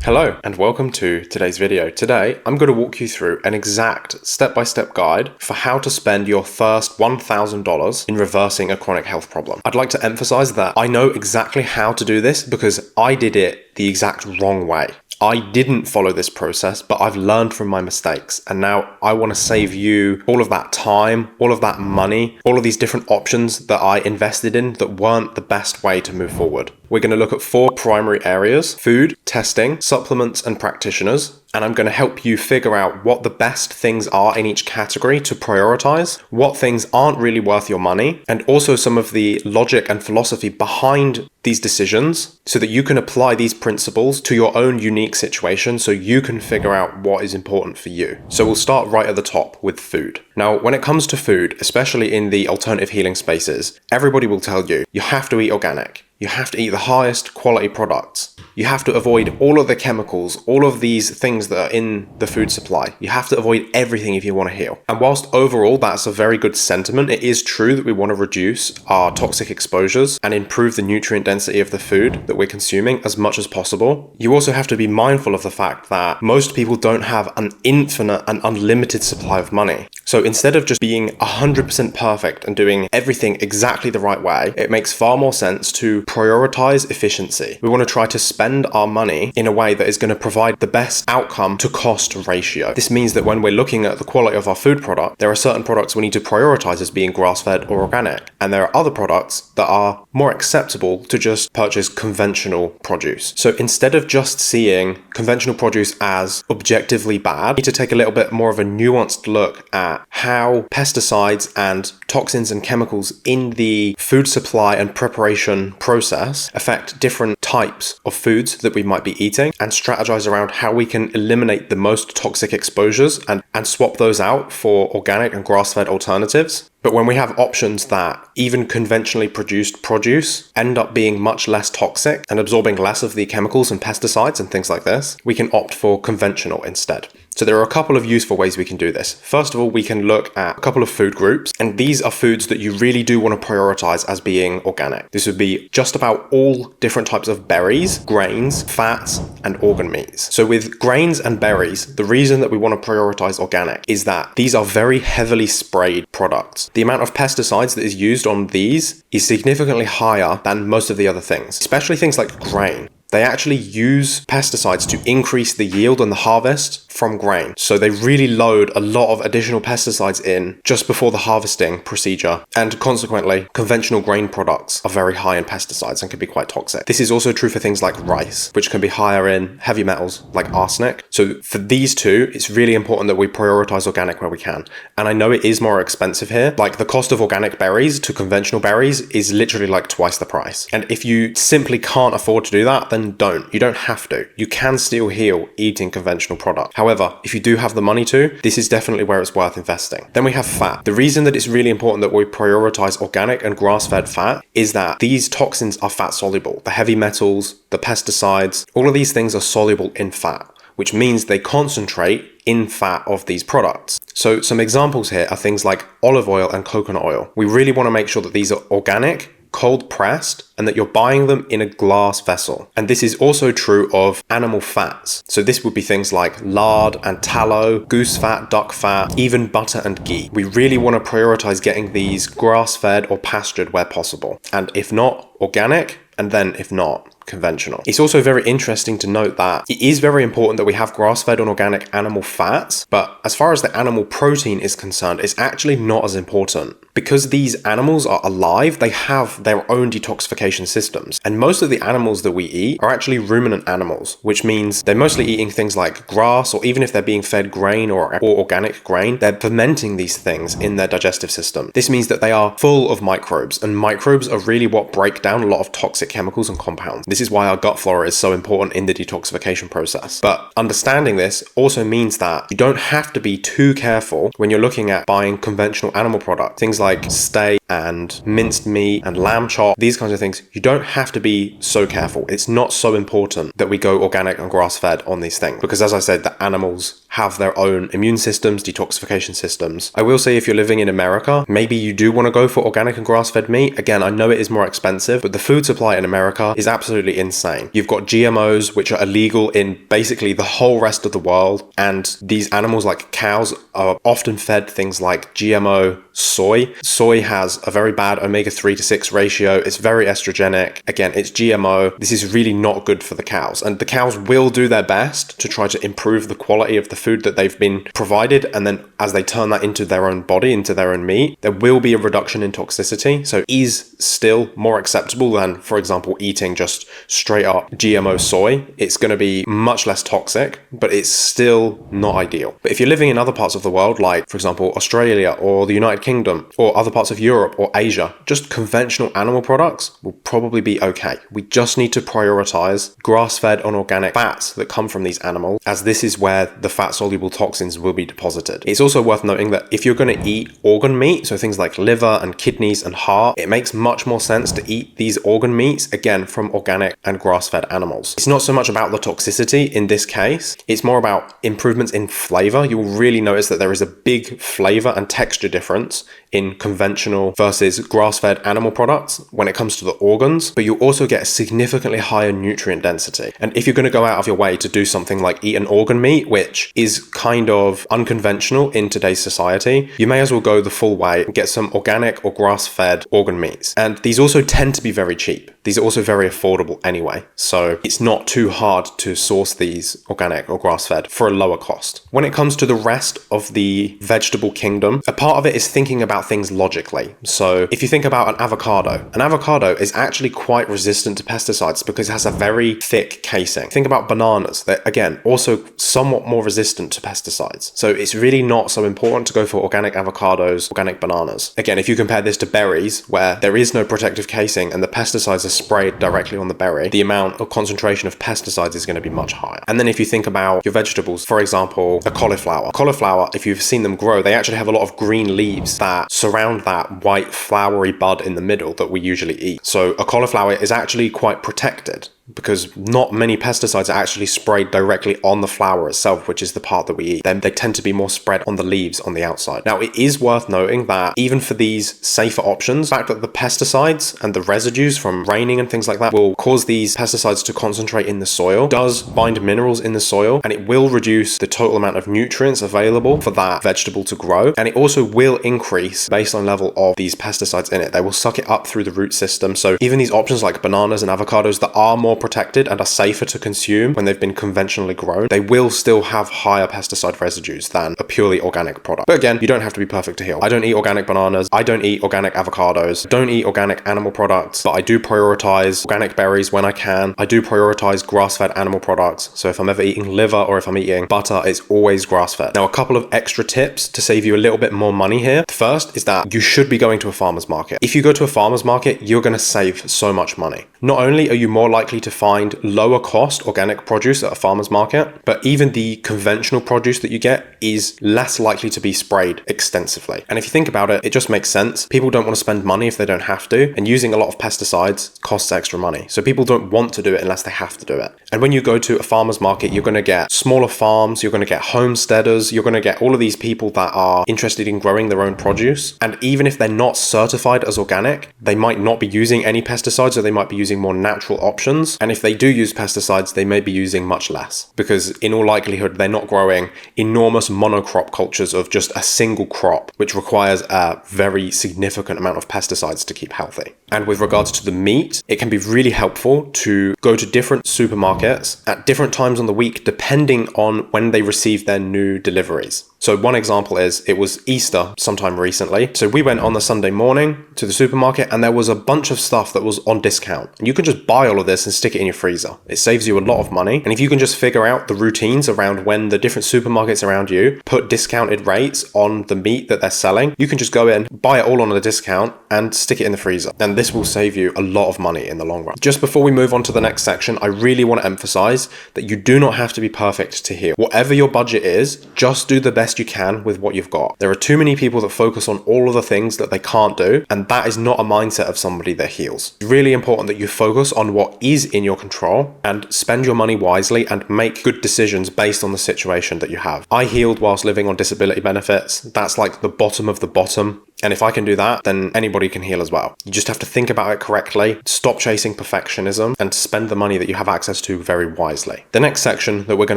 Hello and welcome to today's video. Today, I'm going to walk you through an exact step-by-step guide for how to spend your first $1,000 in reversing a chronic health problem. I'd like to emphasize that I know exactly how to do this because I did it the exact wrong way. I didn't follow this process, but I've learned from my mistakes. And now I want to save you all of that time, all of that money, all of these different options that I invested in that weren't the best way to move forward. We're going to look at 4 primary areas: food, testing, supplements, and practitioners. And I'm going to help you figure out what the best things are in each category to prioritize, what things aren't really worth your money, and also some of the logic and philosophy behind these decisions so that you can apply these principles to your own unique situation so you can figure out what is important for you. So we'll start right at the top with food. Now, when it comes to food, especially in the alternative healing spaces, everybody will tell you, you have to eat organic. You have to eat the highest quality products. You have to avoid all of the chemicals, all of these things that are in the food supply. You have to avoid everything if you want to heal. And whilst overall that's a very good sentiment, it is true that we want to reduce our toxic exposures and improve the nutrient density of the food that we're consuming as much as possible. You also have to be mindful of the fact that most people don't have an infinite and unlimited supply of money. So instead of just being 100% perfect and doing everything exactly the right way, it makes far more sense to prioritize efficiency. We want to try to spend our money in a way that is going to provide the best outcome to cost ratio. This means that when we're looking at the quality of our food product, there are certain products we need to prioritize as being grass-fed or organic. And there are other products that are more acceptable to just purchase conventional produce. So instead of just seeing conventional produce as objectively bad, we need to take a little bit more of a nuanced look at how pesticides and toxins and chemicals in the food supply and preparation process affect different types of foods that we might be eating and strategize around how we can eliminate the most toxic exposures and swap those out for organic and grass-fed alternatives. But when we have options that even conventionally produced produce end up being much less toxic and absorbing less of the chemicals and pesticides and things like this, we can opt for conventional instead. So there are a couple of useful ways we can do this. First of all, we can look at a couple of food groups, and these are foods that you really do want to prioritize as being organic. This would be just about all different types of berries, grains, fats, and organ meats. So with grains and berries, the reason that we want to prioritize organic is that these are very heavily sprayed products. The amount of pesticides that is used on these is significantly higher than most of the other things, especially things like grain. They actually use pesticides to increase the yield and the harvest from grain. So they really load a lot of additional pesticides in just before the harvesting procedure. And consequently, conventional grain products are very high in pesticides and can be quite toxic. This is also true for things like rice, which can be higher in heavy metals like arsenic. So for these two, it's really important that we prioritize organic where we can. And I know it is more expensive here. Like the cost of organic berries to conventional berries is literally like twice the price. And if you simply can't afford to do that, then don't. You don't have to. You can still heal eating conventional product. However, if you do have the money to, this is definitely where it's worth investing. Then we have fat. The reason that it's really important that we prioritize organic and grass-fed fat is that these toxins are fat soluble. The heavy metals, the pesticides, all of these things are soluble in fat, which means they concentrate in fat of these products. So some examples here are things like olive oil and coconut oil. We really want to make sure that these are organic, cold pressed, and that you're buying them in a glass vessel. And this is also true of animal fats. So this would be things like lard and tallow, goose fat, duck fat, even butter and ghee. We really want to prioritize getting these grass-fed or pastured where possible. And if not, organic, and then if not, conventional. It's also very interesting to note that it is very important that we have grass-fed and organic animal fats, but as far as the animal protein is concerned, it's actually not as important. Because these animals are alive, they have their own detoxification systems. And most of the animals that we eat are actually ruminant animals, which means they're mostly eating things like grass, or even if they're being fed grain or organic grain, they're fermenting these things in their digestive system. This means that they are full of microbes, and microbes are really what break down a lot of toxic chemicals and compounds. This is why our gut flora is so important in the detoxification process. But understanding this also means that you don't have to be too careful when you're looking at buying conventional animal products. Things like stay and minced meat and lamb chop, these kinds of things, you don't have to be so careful. It's not so important that we go organic and grass-fed on these things, because as I said, the animals have their own immune systems, detoxification systems. I will say, if you're living in America, maybe you do want to go for organic and grass-fed meat. Again, I know it is more expensive, but the food supply in America is absolutely insane. You've got GMOs, which are illegal in basically the whole rest of the world, and these animals like cows are often fed things like GMO soy. Soy has a very bad omega-3 to 6 ratio. It's very estrogenic. Again, it's GMO. This is really not good for the cows, and the cows will do their best to try to improve the quality of the food that they've been provided, and then as they turn that into their own body, into their own meat, there will be a reduction in toxicity. So it is still more acceptable than, for example, eating just straight up GMO soy. It's going to be much less toxic, but it's still not ideal. But if you're living in other parts of the world, like for example Australia or the United Kingdom or other parts of Europe or Asia, just conventional animal products will probably be okay. We just need to prioritize grass-fed and organic fats that come from these animals, as this is where the fat-soluble toxins will be deposited. It's also worth noting that if you're going to eat organ meat, so things like liver and kidneys and heart, it makes much more sense to eat these organ meats, again, from organic and grass-fed animals. It's not so much about the toxicity in this case, it's more about improvements in flavor. You'll really notice that there is a big flavor and texture difference in conventional versus grass-fed animal products when it comes to the organs, but you'll also get a significantly higher nutrient density. And if you're going to go out of your way to do something like eat an organ meat, which is kind of unconventional in today's society, you may as well go the full way and get some organic or grass-fed organ meats. And these also tend to be very cheap. These are also very affordable anyway, so it's not too hard to source these organic or grass-fed for a lower cost. When it comes to the rest of the vegetable kingdom, a part of it is thinking about things logically. So if you think about an avocado is actually quite resistant to pesticides because it has a very thick casing. Think about bananas. They're, again, also somewhat more resistant to pesticides. So it's really not so important to go for organic avocados, organic bananas. Again, if you compare this to berries, where there is no protective casing and the pesticides are sprayed directly on the berry, the amount of concentration of pesticides is going to be much higher. And then if you think about your vegetables, for example, a cauliflower. Cauliflower, if you've seen them grow, they actually have a lot of green leaves that surround that white flowery bud in the middle that we usually eat. So a cauliflower is actually quite protected, because not many pesticides are actually sprayed directly on the flower itself, which is the part that we eat. Then they tend to be more spread on the leaves on the outside. Now, it is worth noting that even for these safer options, the fact that the pesticides and the residues from raining and things like that will cause these pesticides to concentrate in the soil, does bind minerals in the soil, and it will reduce the total amount of nutrients available for that vegetable to grow. And it also will increase baseline level of these pesticides in it. They will suck it up through the root system. So even these options like bananas and avocados that are more protected and are safer to consume when they've been conventionally grown, they will still have higher pesticide residues than a purely organic product. But again, you don't have to be perfect to heal. I don't eat organic bananas. I don't eat organic avocados. I don't eat organic animal products, but I do prioritize organic berries when I can. I do prioritize grass-fed animal products. So if I'm ever eating liver or if I'm eating butter, it's always grass-fed. Now, a couple of extra tips to save you a little bit more money here. The first is that you should be going to a farmer's market. If you go to a farmer's market, you're going to save so much money. Not only are you more likely to find lower cost organic produce at a farmer's market, but even the conventional produce that you get is less likely to be sprayed extensively. And if you think about it, it just makes sense. People don't want to spend money if they don't have to, and using a lot of pesticides costs extra money. So people don't want to do it unless they have to do it. And when you go to a farmer's market, you're going to get smaller farms, you're going to get homesteaders, you're going to get all of these people that are interested in growing their own produce. And even if they're not certified as organic, they might not be using any pesticides, or they might be using more natural options. And if they do use pesticides, they may be using much less, because in all likelihood, they're not growing enormous monocrop cultures of just a single crop, which requires a very significant amount of pesticides to keep healthy. And with regards to the meat, it can be really helpful to go to different supermarkets at different times on the week, depending on when they receive their new deliveries. So one example is, it was Easter sometime recently. So we went on the Sunday morning to the supermarket, and there was a bunch of stuff that was on discount. And you can just buy all of this and stick it in your freezer. It saves you a lot of money. And if you can just figure out the routines around when the different supermarkets around you put discounted rates on the meat that they're selling, you can just go in, buy it all on a discount, and stick it in the freezer. And this will save you a lot of money in the long run. Just before we move on to the next section, I really want to emphasize that you do not have to be perfect to heal. Whatever your budget is, just do the best best you can with what you've got. There are too many people that focus on all of the things that they can't do, and that is not a mindset of somebody that heals. It's really important that you focus on what is in your control and spend your money wisely and make good decisions based on the situation that you have. I healed whilst living on disability benefits. That's like the bottom of the bottom. And if I can do that, then anybody can heal as well. You just have to think about it correctly, stop chasing perfectionism, and spend the money that you have access to very wisely. The next section that we're going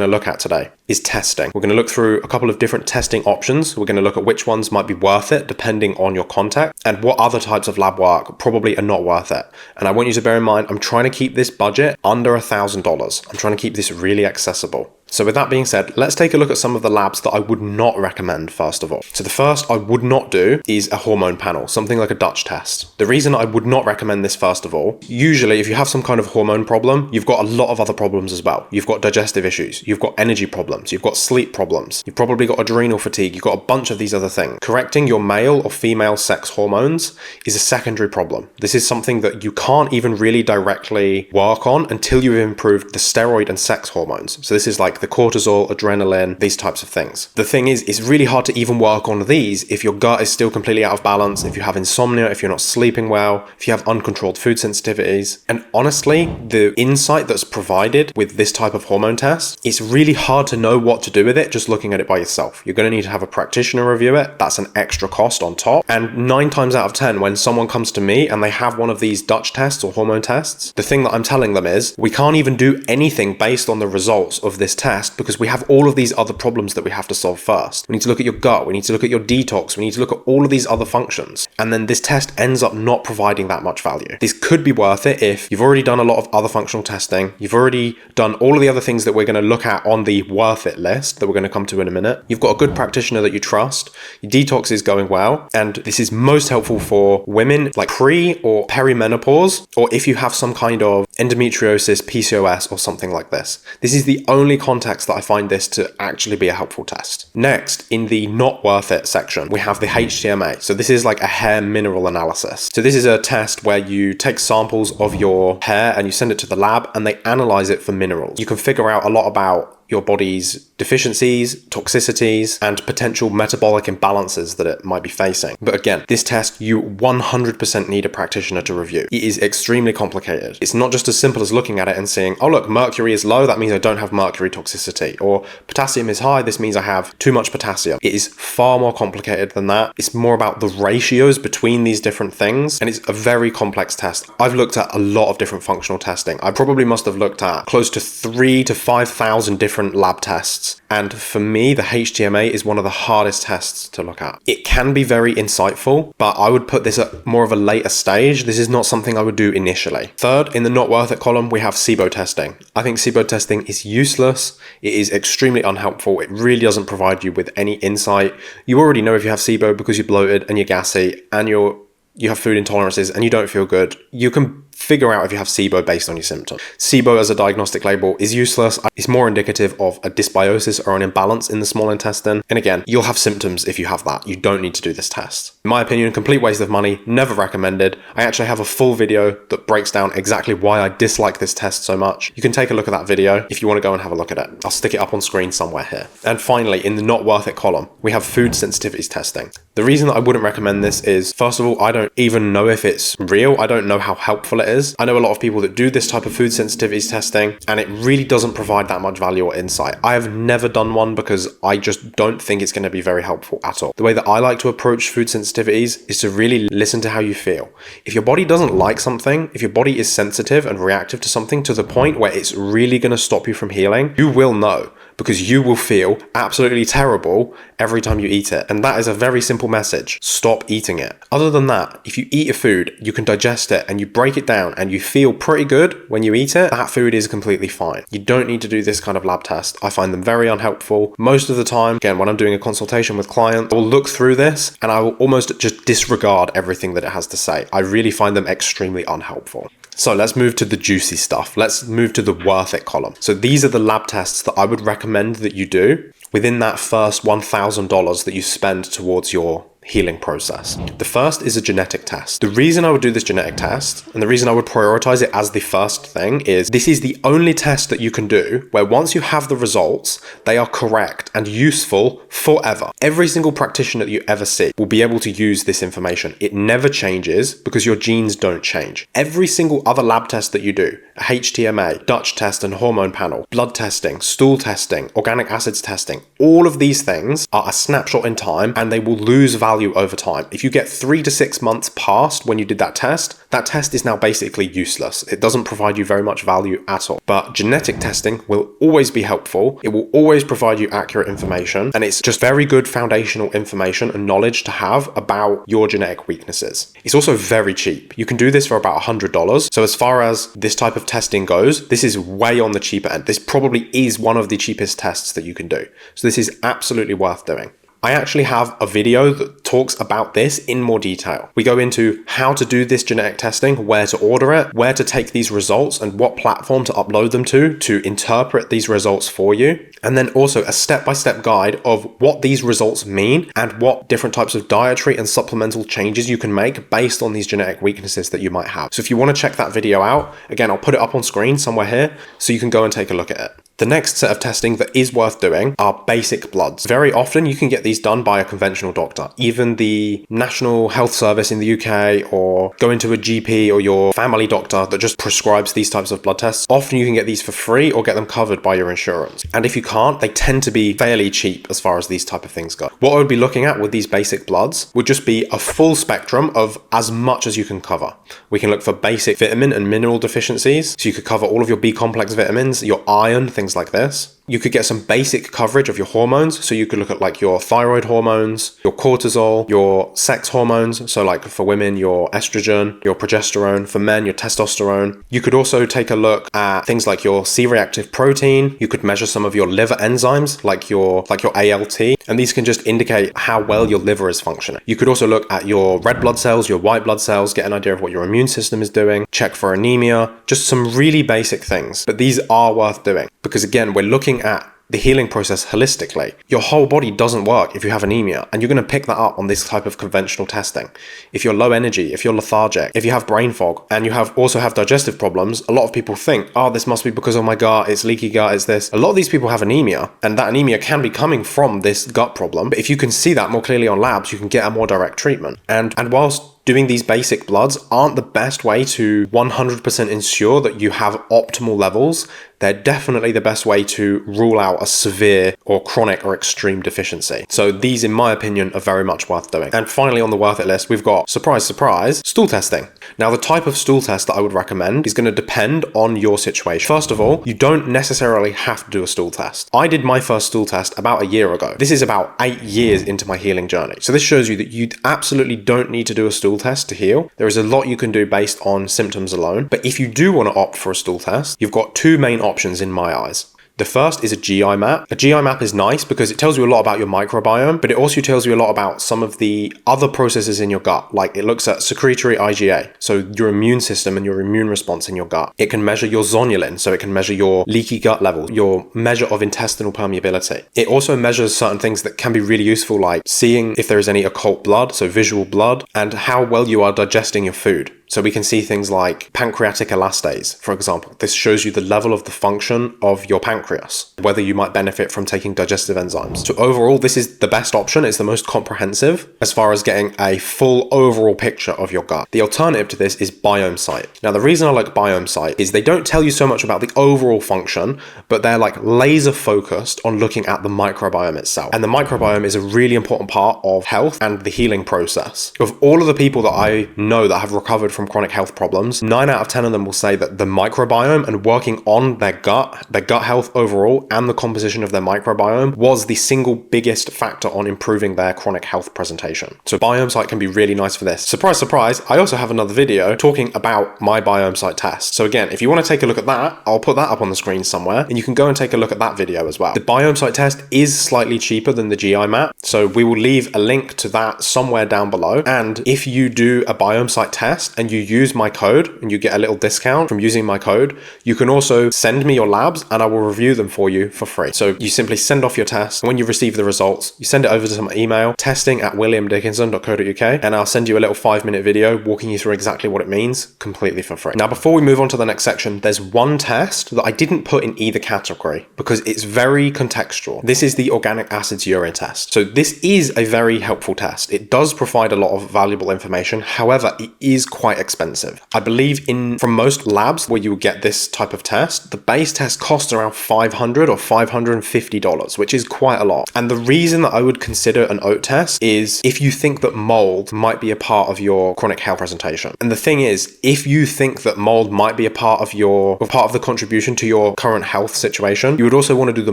to look at today is testing. We're going to look through a couple of different testing options. We're going to look at which ones might be worth it depending on your context, and what other types of lab work probably are not worth it. And I want you to bear in mind, I'm trying to keep this budget under $1,000. I'm trying to keep this really accessible. So with that being said, let's take a look at some of the labs that I would not recommend first of all. So the first I would not do is a hormone panel, something like a Dutch test. The reason I would not recommend this first of all, usually if you have some kind of hormone problem, you've got a lot of other problems as well. You've got digestive issues, you've got energy problems, you've got sleep problems, you've probably got adrenal fatigue, you've got a bunch of these other things. Correcting your male or female sex hormones is a secondary problem. This is something that you can't even really directly work on until you've improved the steroid and sex hormones. So this is like the cortisol, adrenaline, these types of things. The thing is, it's really hard to even work on these if your gut is still completely out of balance, if you have insomnia, if you're not sleeping well, if you have uncontrolled food sensitivities. And honestly, the insight that's provided with this type of hormone test, it's really hard to know what to do with it just looking at it by yourself. You're going to need to have a practitioner review it. That's an extra cost on top. And 9 times out of 10, when someone comes to me and they have one of these Dutch tests or hormone tests, the thing that I'm telling them is, we can't even do anything based on the results of this test because we have all of these other problems that we have to solve first. We need to look at your gut, we need to look at your detox, we need to look at all of these other functions. And then this test ends up not providing that much value. This could be worth it if you've already done a lot of other functional testing, you've already done all of the other things that we're going to look at on the worth it list that we're going to come to in a minute. You've got a good practitioner that you trust, your detox is going well, and this is most helpful for women like pre or perimenopause, or if you have some kind of endometriosis, PCOS, or something like this. This is the only context that I find this to actually be a helpful test. Next, in the not worth it section, we have the HTMA. So this is like a hair mineral analysis. So this is a test where you take samples of your hair and you send it to the lab and they analyze it for minerals. You can figure out a lot about your body's deficiencies, toxicities, and potential metabolic imbalances that it might be facing. But again, this test, you 100% need a practitioner to review. It is extremely complicated. It's not just as simple as looking at it and saying, oh look, mercury is low, that means I don't have mercury toxicity. Or potassium is high, this means I have too much potassium. It is far more complicated than that. It's more about the ratios between these different things, and it's a very complex test. I've looked at a lot of different functional testing. I probably must have looked at close to 3,000 to 5,000 different lab tests. And for me, the HTMA is one of the hardest tests to look at. It can be very insightful, but I would put this at more of a later stage. This is not something I would do initially. Third, in the not worth it column, we have SIBO testing. I think SIBO testing is useless. It is extremely unhelpful. It really doesn't provide you with any insight. You already know if you have SIBO because you're bloated and you're gassy and you have food intolerances and you don't feel good. You can figure out if you have SIBO based on your symptoms. SIBO as a diagnostic label is useless. It's more indicative of a dysbiosis or an imbalance in the small intestine. And again, you'll have symptoms if you have that. You don't need to do this test. In my opinion, complete waste of money, never recommended. I actually have a full video that breaks down exactly why I dislike this test so much. You can take a look at that video if you want to go and have a look at it. I'll stick it up on screen somewhere here. And finally, in the not worth it column, we have food sensitivities testing. The reason that I wouldn't recommend this is, first of all, I don't even know if it's real. I don't know how helpful it is. I know a lot of people that do this type of food sensitivities testing, and it really doesn't provide that much value or insight. I have never done one because I just don't think it's going to be very helpful at all. The way that I like to approach food sensitivities is to really listen to how you feel. If your body doesn't like something, if your body is sensitive and reactive to something to the point where it's really going to stop you from healing, you will know, because you will feel absolutely terrible every time you eat it. And that is a very simple message. Stop eating it. Other than that, if you eat a food, you can digest it and you break it down and you feel pretty good when you eat it, that food is completely fine. You don't need to do this kind of lab test. I find them very unhelpful. Most of the time, again, when I'm doing a consultation with clients, I'll look through this and I will almost just disregard everything that it has to say. I really find them extremely unhelpful. So let's move to the juicy stuff. Let's move to the worth it column. So these are the lab tests that I would recommend that you do within that first $1,000 that you spend towards your healing process. The first is a genetic test. The reason I would do this genetic test, and the reason I would prioritize it as the first thing, is this is the only test that you can do where once you have the results, they are correct and useful forever. Every single practitioner that you ever see will be able to use this information. It never changes because your genes don't change. Every single other lab test that you do, a HTMA, Dutch test and hormone panel, blood testing, stool testing, organic acids testing, all of these things are a snapshot in time and they will lose value over time. If you get 3 to 6 months past when you did that test is now basically useless. It doesn't provide you very much value at all. But genetic testing will always be helpful. It will always provide you accurate information, and it's just very good foundational information and knowledge to have about your genetic weaknesses. It's also very cheap. You can do this for about $100. So as far as this type of testing goes, this is way on the cheaper end. This probably is one of the cheapest tests that you can do. So this is absolutely worth doing. I actually have a video that talks about this in more detail. We go into how to do this genetic testing, where to order it, where to take these results and what platform to upload them to interpret these results for you. And then also a step-by-step guide of what these results mean and what different types of dietary and supplemental changes you can make based on these genetic weaknesses that you might have. So if you want to check that video out, again, I'll put it up on screen somewhere here so you can go and take a look at it. The next set of testing that is worth doing are basic bloods. Very often you can get these done by a conventional doctor. Even the National Health Service in the UK, or go into a GP or your family doctor that just prescribes these types of blood tests. Often you can get these for free or get them covered by your insurance. And if you can't, they tend to be fairly cheap as far as these type of things go. What I would be looking at with these basic bloods would just be a full spectrum of as much as you can cover. We can look for basic vitamin and mineral deficiencies. So you could cover all of your B complex vitamins, your iron, things like this. You could get some basic coverage of your hormones. So you could look at like your thyroid hormones, your cortisol, your sex hormones. So like for women, your estrogen, your progesterone, for men, your testosterone. You could also take a look at things like your C-reactive protein. You could measure some of your liver enzymes, like your ALT, and these can just indicate how well your liver is functioning. You could also look at your red blood cells, your white blood cells, get an idea of what your immune system is doing, check for anemia, just some really basic things. But these are worth doing because again, we're looking at the healing process holistically. Your whole body doesn't work if you have anemia, and you're going to pick that up on this type of conventional testing. If you're low energy, if you're lethargic, if you have brain fog, and you also have digestive problems, a lot of people think, oh, this must be because of my gut, it's leaky gut, it's this. A lot of these people have anemia, and that anemia can be coming from this gut problem. But if you can see that more clearly on labs, you can get a more direct treatment. And whilst doing these basic bloods aren't the best way to 100% ensure that you have optimal levels, they're definitely the best way to rule out a severe or chronic or extreme deficiency. So these, in my opinion, are very much worth doing. And finally on the worth it list, we've got, surprise, surprise, stool testing. Now the type of stool test that I would recommend is going to depend on your situation. First of all, you don't necessarily have to do a stool test. I did my first stool test about a year ago. This is about 8 years into my healing journey. So this shows you that you absolutely don't need to do a stool test to heal. There is a lot you can do based on symptoms alone. But if you do want to opt for a stool test, you've got two main options in my eyes. The first is a GI map. A GI map is nice because it tells you a lot about your microbiome, but it also tells you a lot about some of the other processes in your gut. Like it looks at secretory IgA, so your immune system and your immune response in your gut. It can measure your zonulin, so it can measure your leaky gut level, your measure of intestinal permeability. It also measures certain things that can be really useful, like seeing if there is any occult blood, so visual blood, and how well you are digesting your food. So we can see things like pancreatic elastase, for example. This shows you the level of the function of your pancreas, whether you might benefit from taking digestive enzymes. So overall, this is the best option. It's the most comprehensive as far as getting a full overall picture of your gut. The alternative to this is Biome Site. Now, the reason I like Biome Site is they don't tell you so much about the overall function, but they're like laser focused on looking at the microbiome itself. And the microbiome is a really important part of health and the healing process. Of all of the people that I know that have recovered from chronic health problems, 9 out of 10 of them will say that the microbiome and working on their gut health overall and the composition of their microbiome was the single biggest factor on improving their chronic health presentation. So Biome Site can be really nice for this. Surprise, surprise, I also have another video talking about my Biome Site test. So again, if you want to take a look at that, I'll put that up on the screen somewhere and you can go and take a look at that video as well. The Biome Site test is slightly cheaper than the GI map, so we will leave a link to that somewhere down below. And if you do a Biome Site test and and you use my code and you get a little discount from using my code, you can also send me your labs and I will review them for you for free. So you simply send off your test. When you receive the results, you send it over to my email, testing@williamdickinson.co.uk, and I'll send you a little 5-minute video walking you through exactly what it means completely for free. Now, before we move on to the next section, there's one test that I didn't put in either category because it's very contextual. This is the organic acids urine test. So this is a very helpful test. It does provide a lot of valuable information. However, it is quite expensive. I believe from most labs where you will get this type of test, the base test costs around $500 or $550, which is quite a lot. And the reason that I would consider an oat test is if you think that mold might be a part of your chronic health presentation. And the thing is, if you think that mold might be a part of the contribution to your current health situation, you would also want to do the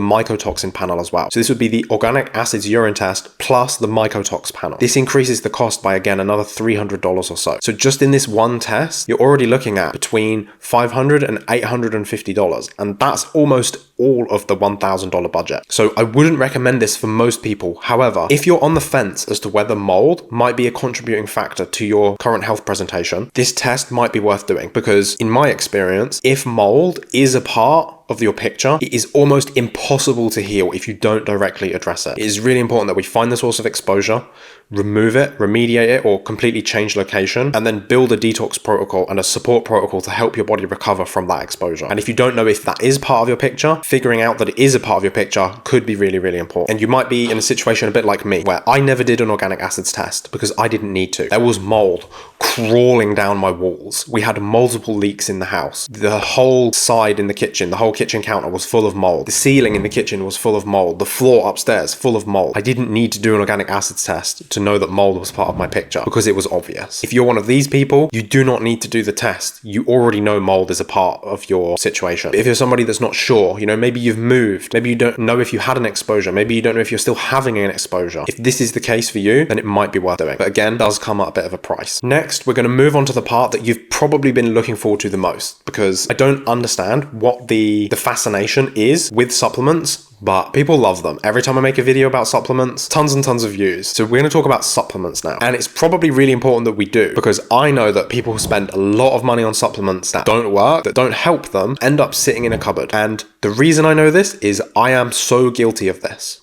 mycotoxin panel as well. So this would be the organic acids urine test plus the mycotox panel. This increases the cost by, again, another $300 or so. So just in this one test, you're already looking at between $500 and $850, and that's almost all of the $1,000 budget. So I wouldn't recommend this for most people. However, if you're on the fence as to whether mold might be a contributing factor to your current health presentation, this test might be worth doing, because in my experience, if mold is a part of your picture, it is almost impossible to heal if you don't directly address it. It is really important that we find the source of exposure, remove it, remediate it, or completely change location, and then build a detox protocol and a support protocol to help your body recover from that exposure. And if you don't know if that is part of your picture, figuring out that it is a part of your picture could be really, really important. And you might be in a situation a bit like me, where I never did an organic acids test because I didn't need to. There was mold crawling down my walls. We had multiple leaks in the house. The whole side in the kitchen, the whole kitchen counter was full of mold. The ceiling in the kitchen was full of mold. The floor upstairs full of mold. I didn't need to do an organic acids test to know that mold was part of my picture because it was obvious. If you're one of these people, you do not need to do the test. You already know mold is a part of your situation. But if you're somebody that's not sure, maybe you've moved, maybe you don't know if you had an exposure, maybe you don't know if you're still having an exposure. If this is the case for you, then it might be worth doing. But again, it does come at a bit of a price. Next, we're going to move on to the part that you've probably been looking forward to the most, because I don't understand what the fascination is with supplements, but people love them. Every time I make a video about supplements, tons and tons of views. So we're going to talk about supplements now. And it's probably really important that we do, because I know that people who spend a lot of money on supplements that don't work, that don't help them, end up sitting in a cupboard. And the reason I know this is I am so guilty of this.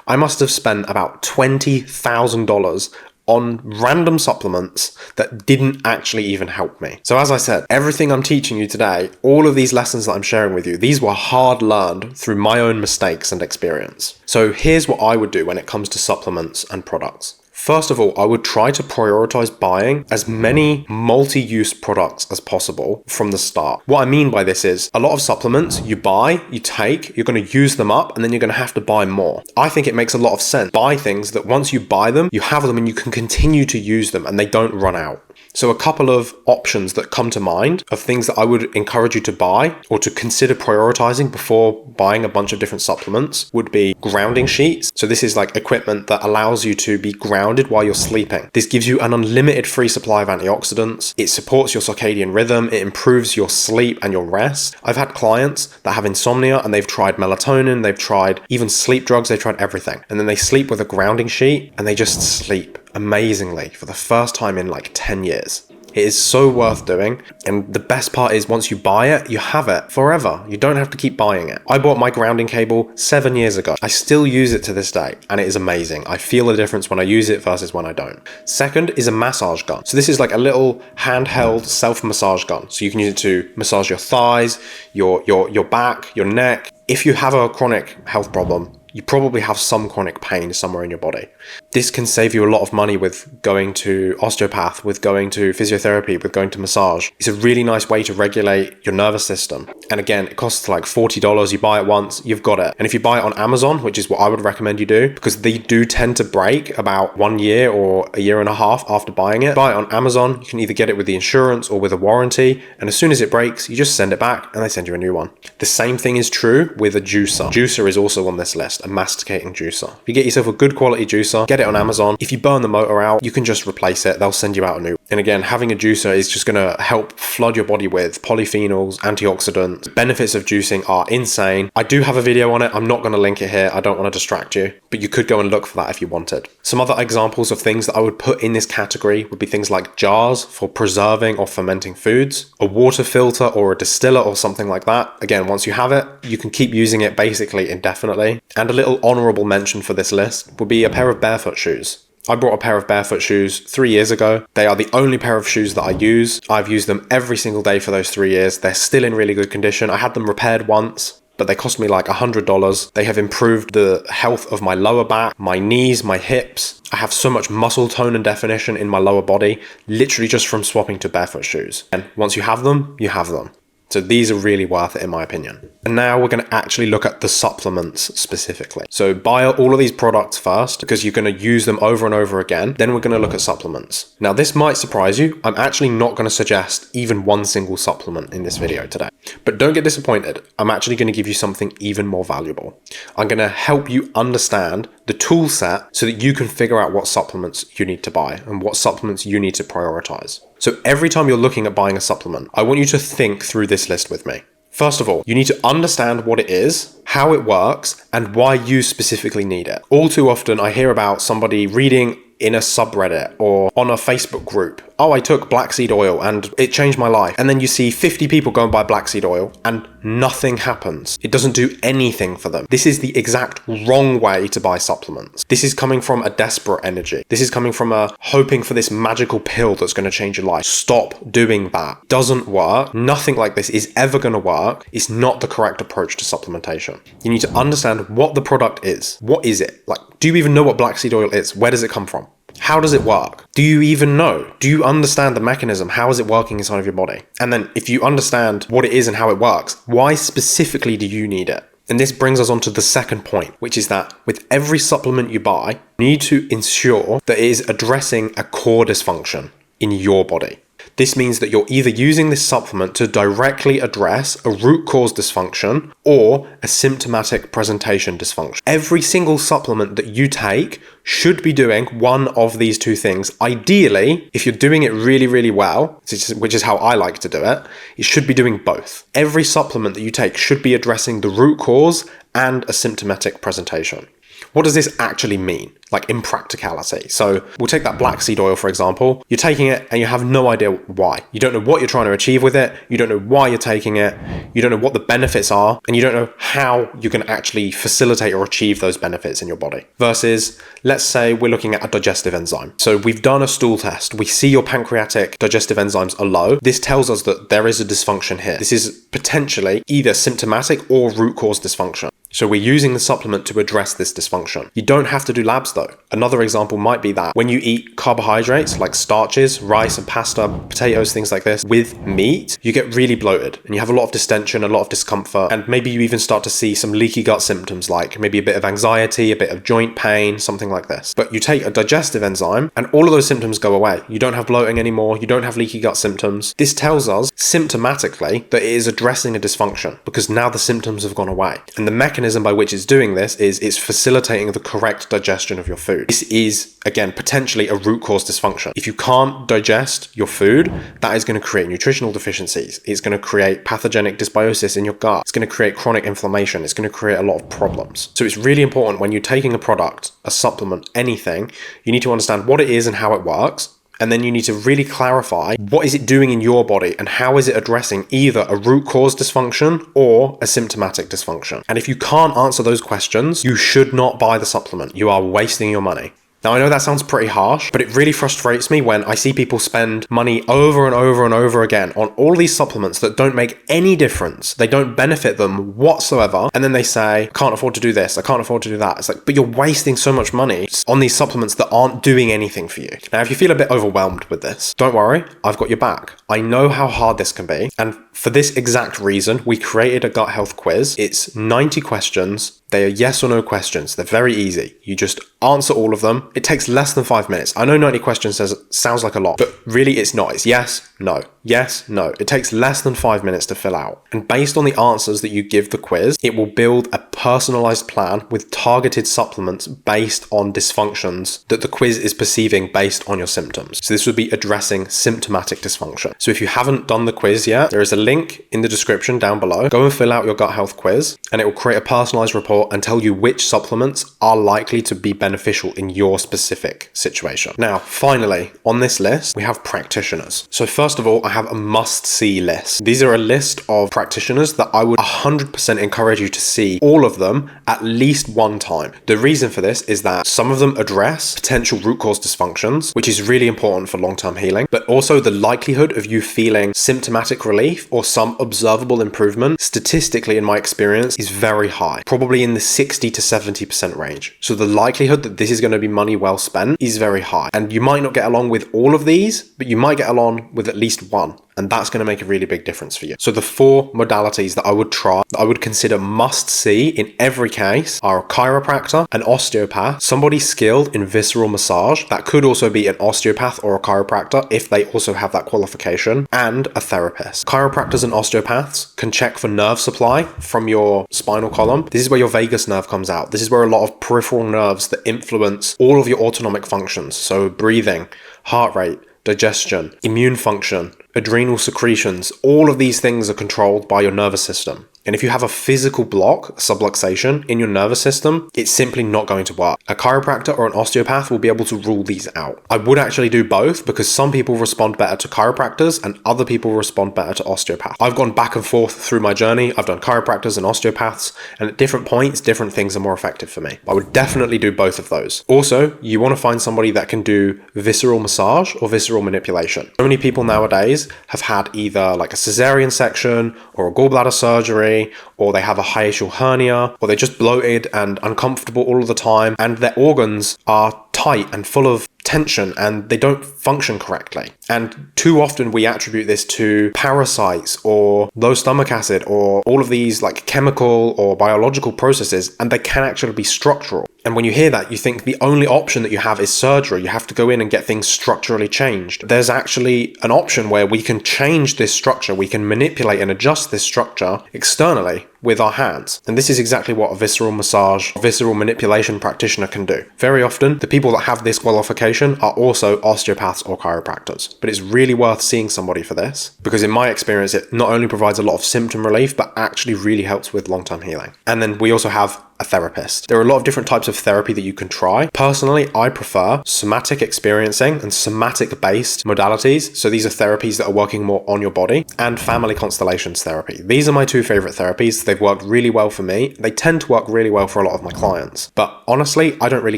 I must have spent about $20,000 on random supplements that didn't actually even help me. So as I said, everything I'm teaching you today, all of these lessons that I'm sharing with you, these were hard learned through my own mistakes and experience. So here's what I would do when it comes to supplements and products. First of all, I would try to prioritize buying as many multi-use products as possible from the start. What I mean by this is a lot of supplements you buy, you take, you're going to use them up, and then you're going to have to buy more. I think it makes a lot of sense. Buy things that once you buy them, you have them and you can continue to use them and they don't run out. So a couple of options that come to mind of things that I would encourage you to buy or to consider prioritizing before buying a bunch of different supplements would be grounding sheets. So this is like equipment that allows you to be grounded while you're sleeping. This gives you an unlimited free supply of antioxidants. It supports your circadian rhythm. It improves your sleep and your rest. I've had clients that have insomnia and they've tried melatonin, they've tried even sleep drugs, they've tried everything. And then they sleep with a grounding sheet and they just sleep amazingly for the first time in like 10 years. It is so worth doing. And the best part is once you buy it, you have it forever. You don't have to keep buying it. I bought my grounding cable 7 years ago. I still use it to this day and it is amazing. I feel the difference when I use it versus when I don't. Second is a massage gun. So this is like a little handheld self-massage gun. So you can use it to massage your thighs, your back, your neck. If you have a chronic health problem, you probably have some chronic pain somewhere in your body. This can save you a lot of money with going to osteopath, with going to physiotherapy, with going to massage. It's a really nice way to regulate your nervous system. And again, it costs like $40. You buy it once, you've got it. And if you buy it on Amazon, which is what I would recommend you do, because they do tend to break about 1 year or a year and a half after buying it. Buy it on Amazon. You can either get it with the insurance or with a warranty. And as soon as it breaks, you just send it back and they send you a new one. The same thing is true with a juicer. Juicer is also on this list. a masticating juicer. If you get yourself a good quality juicer, get it on Amazon. If you burn the motor out, you can just replace it. They'll send you out a new. And again, having a juicer is just going to help flood your body with polyphenols, antioxidants. The benefits of juicing are insane. I do have a video on it. I'm not going to link it here. I don't want to distract you, but you could go and look for that if you wanted. Some other examples of things that I would put in this category would be things like jars for preserving or fermenting foods, a water filter or a distiller or something like that. Again, once you have it, you can keep using it basically indefinitely. And a little honorable mention for this list would be a pair of barefoot shoes. I bought a pair of barefoot shoes 3 years ago. They are the only pair of shoes that I use. I've used them every single day for those 3 years. They're still in really good condition. I had them repaired once, but they cost me like $100. They have improved the health of my lower back, my knees, my hips. I have so much muscle tone and definition in my lower body, literally just from swapping to barefoot shoes. And once you have them, you have them. So these are really worth it in my opinion. And now we're going to actually look at the supplements specifically. So buy all of these products first because you're going to use them over and over again. Then we're going to look at supplements. Now this might surprise you. I'm actually not going to suggest even one single supplement in this video today. But don't get disappointed. I'm actually going to give you something even more valuable. I'm going to help you understand the tool set so that you can figure out what supplements you need to buy and what supplements you need to prioritize. So every time you're looking at buying a supplement, I want you to think through this list with me. First of all, you need to understand what it is, how it works, and why you specifically need it. All too often, I hear about somebody reading in a subreddit or on a Facebook group, oh, I took black seed oil and it changed my life. And then you see 50 people go and buy black seed oil and nothing happens. It doesn't do anything for them. This is the exact wrong way to buy supplements. This is coming from a desperate energy. This is coming from a hoping for this magical pill that's going to change your life. Stop doing that. Doesn't work. Nothing like this is ever going to work. It's not the correct approach to supplementation. You need to understand what the product is. What is it? Like, do you even know what black seed oil is? Where does it come from? How does it work? Do you even know? Do you understand the mechanism? How is it working inside of your body? And then if you understand what it is and how it works, why specifically do you need it? And this brings us on to the second point, which is that with every supplement you buy, you need to ensure that it is addressing a core dysfunction in your body. This means that you're either using this supplement to directly address a root cause dysfunction or a symptomatic presentation dysfunction. Every single supplement that you take should be doing one of these two things. Ideally, if you're doing it really, really well, which is how I like to do it, it should be doing both. Every supplement that you take should be addressing the root cause and a symptomatic presentation. What does this actually mean, like in practicality? So we'll take that black seed oil, for example. You're taking it and you have no idea why. You don't know what you're trying to achieve with it. You don't know why you're taking it. You don't know what the benefits are. And you don't know how you can actually facilitate or achieve those benefits in your body. Versus, let's say we're looking at a digestive enzyme. So we've done a stool test. We see your pancreatic digestive enzymes are low. This tells us that there is a dysfunction here. This is potentially either symptomatic or root cause dysfunction. So we're using the supplement to address this dysfunction. You don't have to do labs though. Another example might be that when you eat carbohydrates like starches, rice and pasta, potatoes, things like this, with meat, you get really bloated and you have a lot of distension, a lot of discomfort, and maybe you even start to see some leaky gut symptoms like maybe a bit of anxiety, a bit of joint pain, something like this. But you take a digestive enzyme and all of those symptoms go away. You don't have bloating anymore. You don't have leaky gut symptoms. This tells us symptomatically that it is addressing a dysfunction because now the symptoms have gone away. And the mechanism by which it's doing this is it's facilitating the correct digestion of your food. This is, again, potentially a root cause dysfunction. If you can't digest your food, that is going to create nutritional deficiencies. It's going to create pathogenic dysbiosis in your gut. It's going to create chronic inflammation. It's going to create a lot of problems. So it's really important when you're taking a product, a supplement, anything, you need to understand what it is and how it works. And then you need to really clarify what is it doing in your body and how is it addressing either a root cause dysfunction or a symptomatic dysfunction. And if you can't answer those questions, you should not buy the supplement. You are wasting your money. Now, I know that sounds pretty harsh, but it really frustrates me when I see people spend money over and over and over again on all these supplements that don't make any difference. They don't benefit them whatsoever. And then they say, I can't afford to do this. I can't afford to do that. It's like, but you're wasting so much money on these supplements that aren't doing anything for you. Now, if you feel a bit overwhelmed with this, don't worry, I've got your back. I know how hard this can be. And for this exact reason, we created a gut health quiz. It's 90 questions. They are yes or no questions. They're very easy. You just answer all of them. It takes less than 5 minutes. I know 90 questions sounds like a lot, but really it's not. It's yes, no, yes, no. It takes less than 5 minutes to fill out. And based on the answers that you give the quiz, it will build a personalized plan with targeted supplements based on dysfunctions that the quiz is perceiving based on your symptoms. So this would be addressing symptomatic dysfunction. So if you haven't done the quiz yet, there is a link in the description down below. Go and fill out your gut health quiz, and it will create a personalized report and tell you which supplements are likely to be beneficial in your specific situation. Now, finally, on this list, we have practitioners. So first of all, I have a must-see list. These are a list of practitioners that I would 100% encourage you to see all of them at least one time. The reason for this is that some of them address potential root cause dysfunctions, which is really important for long-term healing, but also the likelihood of you feeling symptomatic relief or some observable improvement, statistically in my experience, is very high, probably in the 60 to 70% range. So the likelihood that this is going to be money well spent is very high. And you might not get along with all of these, but you might get along with at least one. And that's going to make a really big difference for you. So the 4 modalities that I would try, that I would consider must see in every case, are a chiropractor, an osteopath, somebody skilled in visceral massage, that could also be an osteopath or a chiropractor if they also have that qualification, and a therapist. Chiropractors and osteopaths can check for nerve supply from your spinal column. This is where your vagus nerve comes out. This is where a lot of peripheral nerves that influence all of your autonomic functions. So breathing, heart rate, digestion, immune function, adrenal secretions, all of these things are controlled by your nervous system. And if you have a physical block, subluxation, in your nervous system, it's simply not going to work. A chiropractor or an osteopath will be able to rule these out. I would actually do both because some people respond better to chiropractors and other people respond better to osteopaths. I've gone back and forth through my journey. I've done chiropractors and osteopaths, and at different points, different things are more effective for me. I would definitely do both of those. Also, you want to find somebody that can do visceral massage or visceral manipulation. So many people nowadays have had either like a cesarean section or a gallbladder surgery, or they have a hiatal hernia, or they're just bloated and uncomfortable all of the time, and their organs are tight and full of tension and they don't function correctly. And too often we attribute this to parasites or low stomach acid or all of these like chemical or biological processes, and they can actually be structural. And when you hear that, you think the only option that you have is surgery. You have to go in and get things structurally changed. There's actually an option where we can change this structure. We can manipulate and adjust this structure externally with our hands. And this is exactly what a visceral massage, visceral manipulation practitioner can do. Very often, the people that have this qualification are also osteopaths or chiropractors. But it's really worth seeing somebody for this, because in my experience, it not only provides a lot of symptom relief, but actually really helps with long-term healing. And then we also have a therapist. There are a lot of different types of therapy that you can try. Personally, I prefer somatic experiencing and somatic-based modalities. So these are therapies that are working more on your body, and family constellations therapy. These are my 2 favorite therapies. They've worked really well for me. They tend to work really well for a lot of my clients. But honestly, I don't really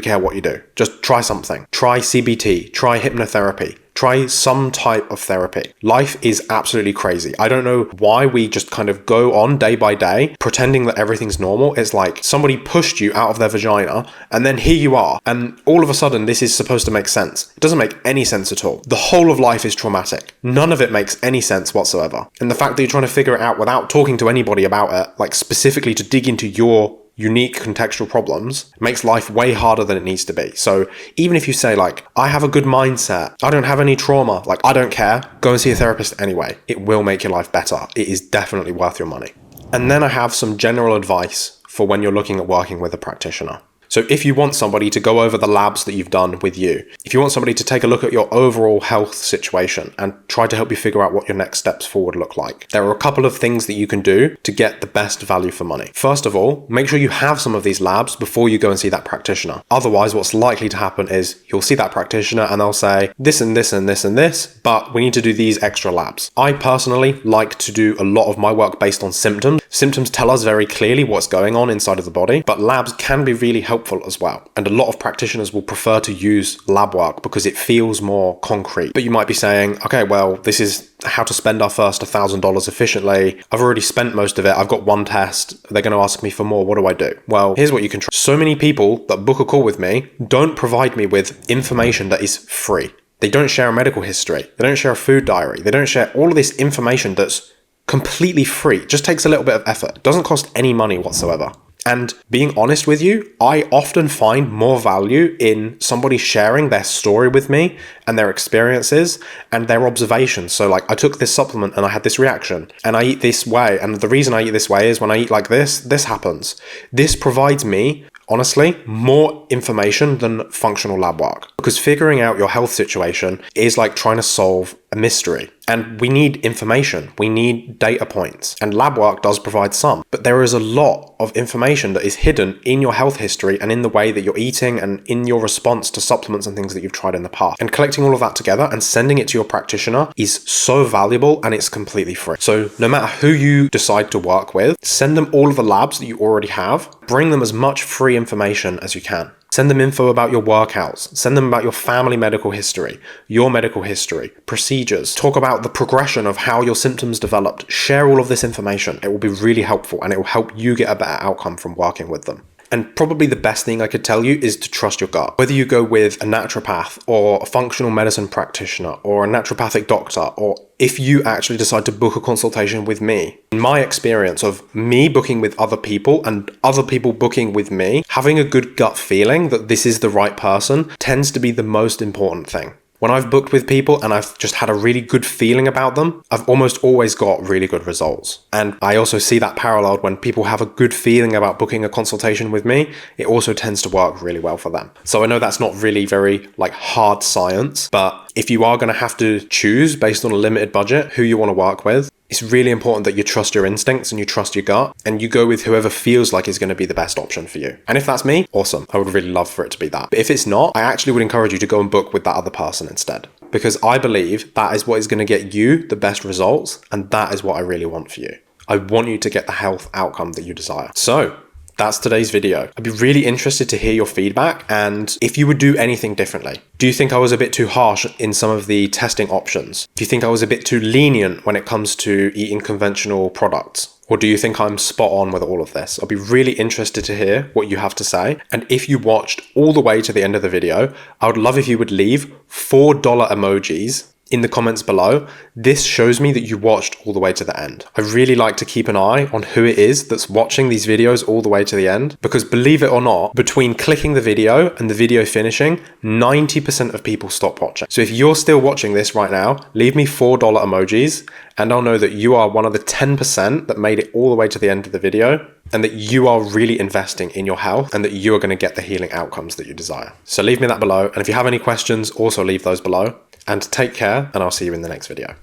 care what you do. Just try something. Try CBT, try hypnotherapy. Try some type of therapy. Life is absolutely crazy. I don't know why we just kind of go on day by day pretending that everything's normal. It's like somebody pushed you out of their vagina and then here you are. And all of a sudden this is supposed to make sense. It doesn't make any sense at all. The whole of life is traumatic. None of it makes any sense whatsoever. And the fact that you're trying to figure it out without talking to anybody about it, like specifically to dig into your unique contextual problems, makes life way harder than it needs to be. So even if you say like, I have a good mindset, I don't have any trauma, like I don't care, go and see a therapist anyway. It will make your life better. It is definitely worth your money. And then I have some general advice for when you're looking at working with a practitioner. So if you want somebody to go over the labs that you've done with you, if you want somebody to take a look at your overall health situation and try to help you figure out what your next steps forward look like, there are a couple of things that you can do to get the best value for money. First of all, make sure you have some of these labs before you go and see that practitioner. Otherwise, what's likely to happen is you'll see that practitioner and they'll say this and this and this and this, but we need to do these extra labs. I personally like to do a lot of my work based on symptoms. Symptoms tell us very clearly what's going on inside of the body, but labs can be really helpful as well. And a lot of practitioners will prefer to use lab work because it feels more concrete. But you might be saying, okay, well, this is how to spend our first $1,000 efficiently. I've already spent most of it. I've got one test. They're going to ask me for more. What do I do? Well, here's what you can try. So many people that book a call with me don't provide me with information that is free. They don't share a medical history. They don't share a food diary. They don't share all of this information that's completely free. It just takes a little bit of effort. It doesn't cost any money whatsoever. And being honest with you, I often find more value in somebody sharing their story with me and their experiences and their observations. So like, I took this supplement and I had this reaction, and I eat this way. And the reason I eat this way is when I eat like this happens. This provides me, honestly, more information than functional lab work, because figuring out your health situation is like trying to solve a mystery. And we need information, we need data points, and lab work does provide some, but there is a lot of information that is hidden in your health history and in the way that you're eating and in your response to supplements and things that you've tried in the past. And collecting all of that together and sending it to your practitioner is so valuable, and it's completely free. So no matter who you decide to work with, send them all of the labs that you already have, bring them as much free information as you can. Send them info about your workouts, send them about your family medical history, your medical history, procedures, talk about the progression of how your symptoms developed. Share all of this information. It will be really helpful, and it will help you get a better outcome from working with them. And probably the best thing I could tell you is to trust your gut. Whether you go with a naturopath or a functional medicine practitioner or a naturopathic doctor, or if you actually decide to book a consultation with me, in my experience of me booking with other people and other people booking with me, having a good gut feeling that this is the right person tends to be the most important thing. When I've booked with people and I've just had a really good feeling about them, I've almost always got really good results. And I also see that paralleled when people have a good feeling about booking a consultation with me, it also tends to work really well for them. So I know that's not really very like hard science, but if you are going to have to choose based on a limited budget who you want to work with, it's really important that you trust your instincts and you trust your gut, and you go with whoever feels like is going to be the best option for you. And if that's me, awesome. I would really love for it to be that. But if it's not, I actually would encourage you to go and book with that other person instead, because I believe that is what is going to get you the best results, and that is what I really want for you. I want you to get the health outcome that you desire. So that's today's video. I'd be really interested to hear your feedback and if you would do anything differently. Do you think I was a bit too harsh in some of the testing options? Do you think I was a bit too lenient when it comes to eating conventional products? Or do you think I'm spot on with all of this? I'll be really interested to hear what you have to say. And if you watched all the way to the end of the video, I would love if you would leave $4 emojis in the comments below. This shows me that you watched all the way to the end. I really like to keep an eye on who it is that's watching these videos all the way to the end, because believe it or not, between clicking the video and the video finishing, 90% of people stop watching. So if you're still watching this right now, leave me $4 emojis and I'll know that you are one of the 10% that made it all the way to the end of the video, and that you are really investing in your health and that you are going to get the healing outcomes that you desire. So leave me that below. And if you have any questions, also leave those below. And take care, and I'll see you in the next video.